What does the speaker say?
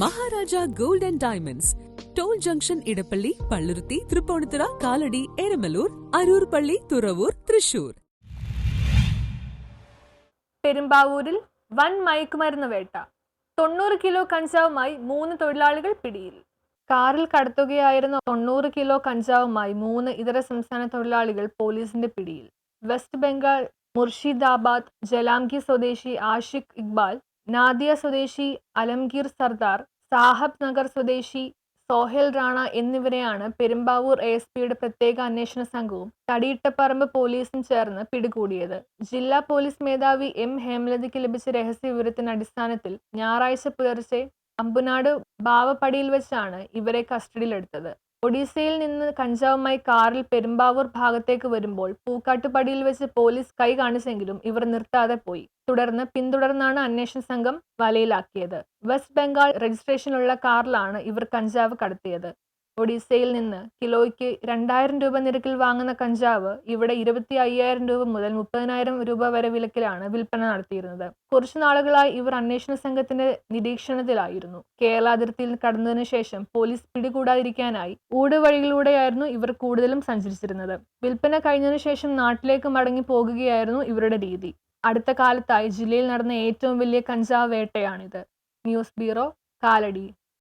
Maharaja Gold and Diamonds, toll junction, Edappally, Palluruthy, Tripunithura, Kalady, Eramalloor, Aroor Palli, Thuravoor, Thrissur. പെരുമ്പാവൂരിൽ വൻ മയക്കുമരുന്ന് വേട്ട. 90 കിലോ കഞ്ചാവുമായി 3 തൊഴിലാളികൾ പിടിയിൽ. കാറിൽ കടത്തുകയായിരുന്ന 90 കിലോ കഞ്ചാവുമായി 3 ഇതര സംസ്ഥാന തൊഴിലാളികൾ പോലീസിന്റെ പിടിയിൽ. വെസ്റ്റ് ബംഗാൾ മുർഷിദാബാദ് ജലാംഗീർ സ്വദേശി ആഷിഖ് ഇക്ബാൽ, നാദിയ സ്വദേശി അലംഗീർ സർദാർ, സാഹബ് നഗർ സ്വദേശി സോഹേൽ റാണ എന്നിവരെയാണ് പെരുമ്പാവൂർ ASPയുടെ പ്രത്യേക അന്വേഷണ സംഘവും തടിയിട്ടപ്പറമ്പ് പോലീസും ചേർന്ന് പിടികൂടിയത്. ജില്ലാ പോലീസ് മേധാവി M ഹേമലതയ്ക്ക് ലഭിച്ച രഹസ്യ വിവരത്തിന്റെ അടിസ്ഥാനത്തിൽ ഞായറാഴ്ച പുലർച്ചെ അമ്പുനാട് ബാവപ്പടിയിൽ വെച്ചാണ് ഇവരെ കസ്റ്റഡിയിലെടുത്തത്. ഒഡീസയിൽ നിന്ന് കഞ്ചാവുമായി കാറിൽ പെരുമ്പാവൂർ ഭാഗത്തേക്ക് വരുമ്പോൾ പൂക്കാട്ടുപടിയിൽ വെച്ച് പോലീസ് കൈ കാണിച്ചെങ്കിലും ഇവർ നിർത്താതെ പോയി. പിന്തുടർന്നാണ് അന്വേഷണ സംഘം വലയിലാക്കിയത്. വെസ്റ്റ് ബംഗാൾ രജിസ്ട്രേഷനുള്ള കാറിലാണ് ഇവർ കഞ്ചാവ് കടത്തിയത്. ഒഡീസയിൽ നിന്ന് കിലോയ്ക്ക് 2000 രൂപ നിരക്കിൽ വാങ്ങുന്ന കഞ്ചാവ് ഇവിടെ 25,000 രൂപ മുതൽ 30,000 രൂപ വരെ വിലക്കിലാണ് വിൽപ്പന നടത്തിയിരുന്നത്. കുറച്ചു നാളുകളായി ഇവർ അന്വേഷണ സംഘത്തിന്റെ നിരീക്ഷണത്തിലായിരുന്നു. കേരള അതിർത്തിയിൽ കടന്നതിനു ശേഷം പോലീസ് പിടികൂടാതിരിക്കാനായി ഊടുവഴികളിലൂടെയായിരുന്നു ഇവർ കൂടുതലും സഞ്ചരിച്ചിരുന്നത്. വിൽപ്പന കഴിഞ്ഞതിനു ശേഷം നാട്ടിലേക്ക് മടങ്ങി പോകുകയായിരുന്നു ഇവരുടെ രീതി. അടുത്ത കാലത്തായി ജില്ലയിൽ നടന്ന ഏറ്റവും വലിയ കഞ്ചാവ് വേട്ടയാണിത്. News bureau, Kalady.